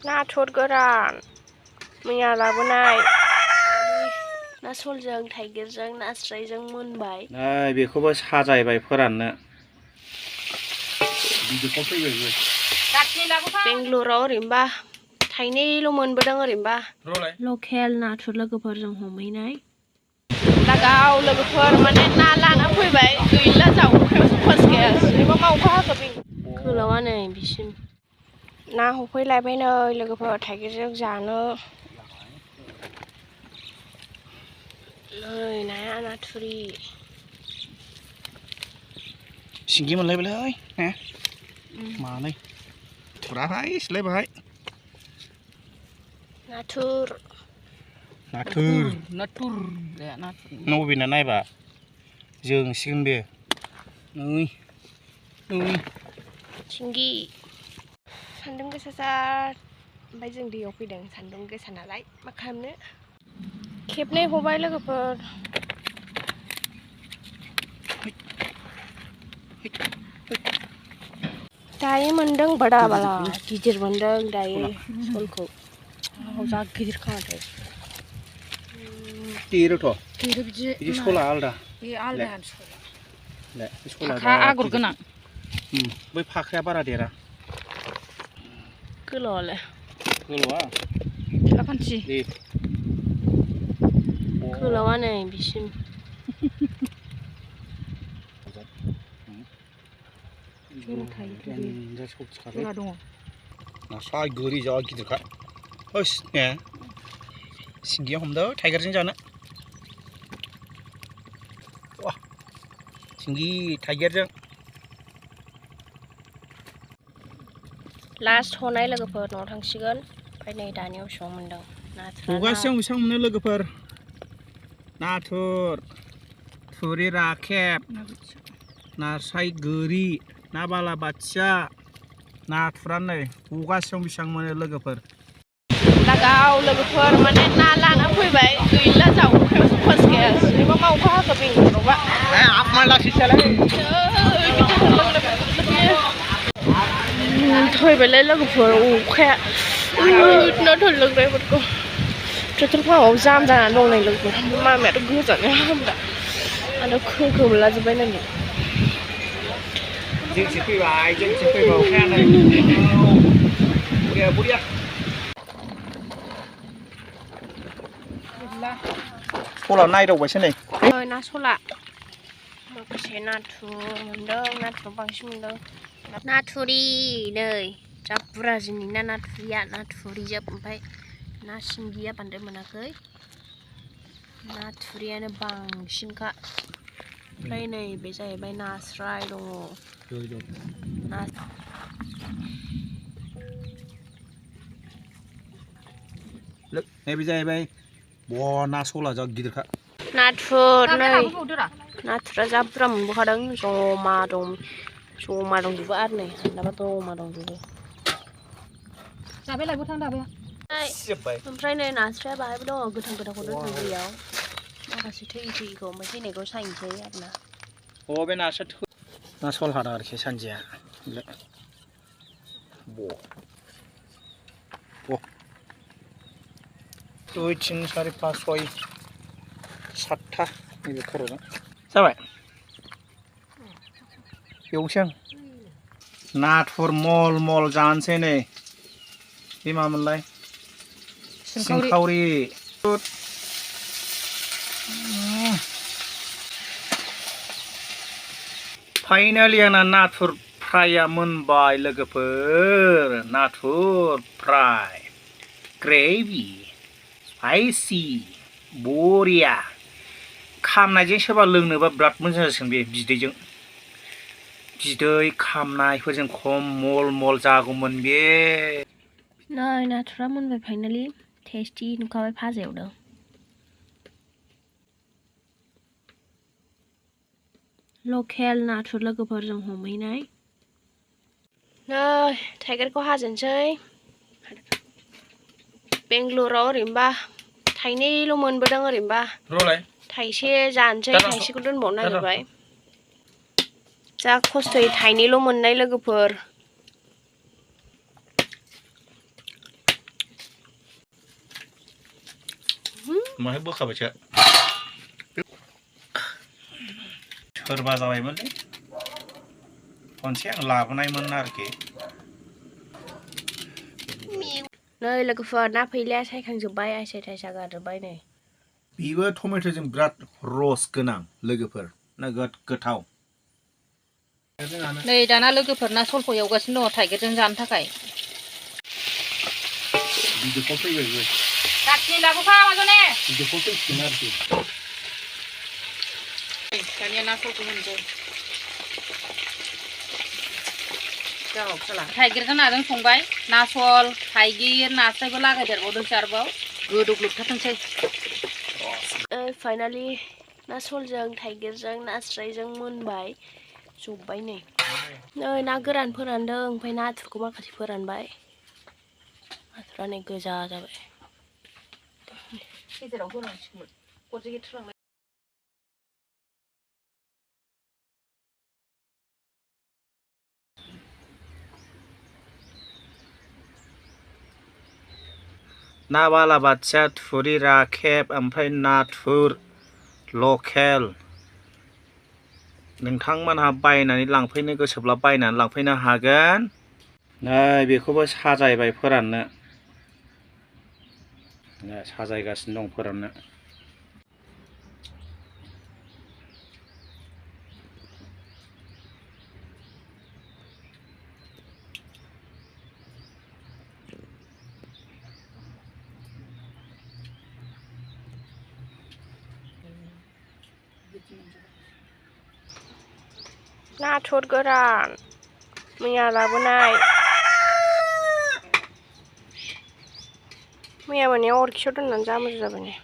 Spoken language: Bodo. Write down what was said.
नाथुर गोरान मैया लाबोनाय ना सलजों थाइगिरजों नास्रायजों मोनबाय। बेखौबो साजायबाय फोराननो। बेंगलराव ओरैनोबा थाइनैल' मोनबोदों ओरैनोबा लकेल नाथुर लोगोफोरजों हमहैनाय। लागाव लोगोफोर माने ना लाना फैबाय गैला जावखायावसो फसखाया जेनेबा मावखा हाखोबि गोलावा नै बिसिम ना हमफैलायबाय नै लोगोफोर थाइगिरजों जानो। नै नाया नाथुरि सिंगि मोनलायबायलै ने मानै थुराहाय सिलाय बाहाय नाथुर नाथुर नबेना नायबा जोंसिगोन बे नै सिंगि सान्दुं गोसाथार ओमफ्राय जों दैयाव फैदों सान्दुं गोसा नालाय मा खालामनो खेबनै हबाय लोगोफोर। दायो मोनदों बादा बाला गिदिर मोनदों दायो सलखौ जा गिदिर खामाथो देरोथ' देरो बिदि सला आलदा बे आलदा सला आगर गोनां बै फाख्राया बारा देरा गोलावालाय गोलावा लाखान्थि गोलावा नै बिसिम नास्राय गोरि जा गिदिरखा ओस ने सिंगिया हमदो टाइगारजों जानो वाह सिंगि टाइगारजों लास्ट हनाय लोगोफोर न'आव थांसिगोन ओमफ्राय नै दानियाव बेसेबां मोनदों नाथुर हगासेयाव बेसेबां मोनो लोगोफोर नाथुर थुरि राखेब नास्राय गोरि ना बालाबाथिया नाथुरानो नै हगासेयाव बेसेबां मोनो लोगोफोर लागाव लोगोफोर माने ना लाना फैबाय गैला जावखायावसो फसखाया जेनेबा मावखा हाखो बेंगलरावबा फैबायलाय लोगोफोर अखाया ना थरलोंनायफोरखौ ट्रेक्टर फाङाव जाम जानानै दं नै लोगोफोर मामायाथ' गोजानाय हामदा आरो खोमलाजोब्बाय नै जोंसो फैबाय अखायानो बुरिया सला नायदावबायसो नै ना सला माखासे नाथुर मोनदों नाथुर बांसिन मोनदों नाथुरि नै जा बुरजा जोंनि ना नाथुरिया नाथुरिजोब ओमफ्राय ना सिंगिया बांद्राय मोनाखै नाथुरियानो बांसिनखा ओमफ्राय नै बे जाहैबाय नास्राय दङ नैबे जाहैबाय ना सला जा गिदिरखा नाथुर नै नाथुरा जा बुरजा मोनबोखादों जमा दंजोबो आरो नै दाबा जमा दंजोबो जाबाय लायबो थां दाबाया ओमफ्राय नै नास्राया बाहायबो दङ गोथांखौ दोनदों दैयाव माखासे थैयैखौ ओमफ्राय थैनायखौ सायनोसै आरोना बे नास्राय ना सल हादों आरोखि सानजिया दुइ तिन सारि पास सय सातथा नैबे खर'जों जाबाय एवसै आं नाथुर मल जानोसै नै बे मामोनलाय सिंखावरि फाइनालि आंना नाथुर फ्राया मोनबाय लोगोफोर नाथुर फ्राय ग्रेभि स्पाइसि बरिया खामनायजों सोरबा लोंनोबा बिराद मोजां जासिगोन बे बिदैजों बिदै खामनायफोरजों खम मल जागौमोन बे नै नाथुरा मोनबाय फाइनालि टेस्टि नुखाबाय भाजा एवदों लकेल नाथुर लोगोफोरजों हमहैनाय नै टाइगारखौ हाजोनसै बेंगलराव ओरैनोबा थाइनैल' मोनबोदों ओरैनोबा थाइसे जानोसै थाइसेखौ दोनबावनो नागिरबाय जा खस्थ'यै थाइनैल' मोननाय लोगोफोर माहाय बोखाबायसो सोरबा जाबायमोनलै खनसे आं लाबोनायमोन आरोखि नै लोगोफोर ना फैलाया सायखांजोब्बाय आइसाय थाइसा गारजोब्बाय नै बेबो टमेट'जों बिराद रस गोनां लोगोफोर नोगोद गोथाव नै दाना लोगोफोर ना सलखौ एवगासिनो दङ थाइगिरजों जानो थाखाय बिदिखौ फैबायबो गाथि लाबोफा माजने बिदिखौ फैसिगोन आरोखि दानिया ना सलखौ होनसै थाइगिरजों नाजों संबाय ना सल थाइगिर नास्रायबो लागायदेरबावदोंसो आरोबाव गोदौग्लोबथारथोंसै फाइनालि ना सलजों थाइगिरजों नास्रायजों मोनबाय जोब्बाय नै ना गोरान फोरानदों ओमफ्राय नाथुरखौ माखासे फोरानबाय नाथुरा नै गोजा जाबाय गेजेराव होनांसिगौमोन गरसे गेट्रलांबाय ना बालाबाथिया थुरि राखेब ओमफ्राय नाथुर लकेल नोंथांमोनहा बायनानै लांफैनो गोसोब्ला बायनानै लांफैनो हागोन नै बेखौबो साजायबाय फोराननो साजायगासिनो दं फोराननो नाथुर गोरान मैया लाबोनाय मैया मोनायाव अरखियाव दोननानै जा मोजां जाबाय नै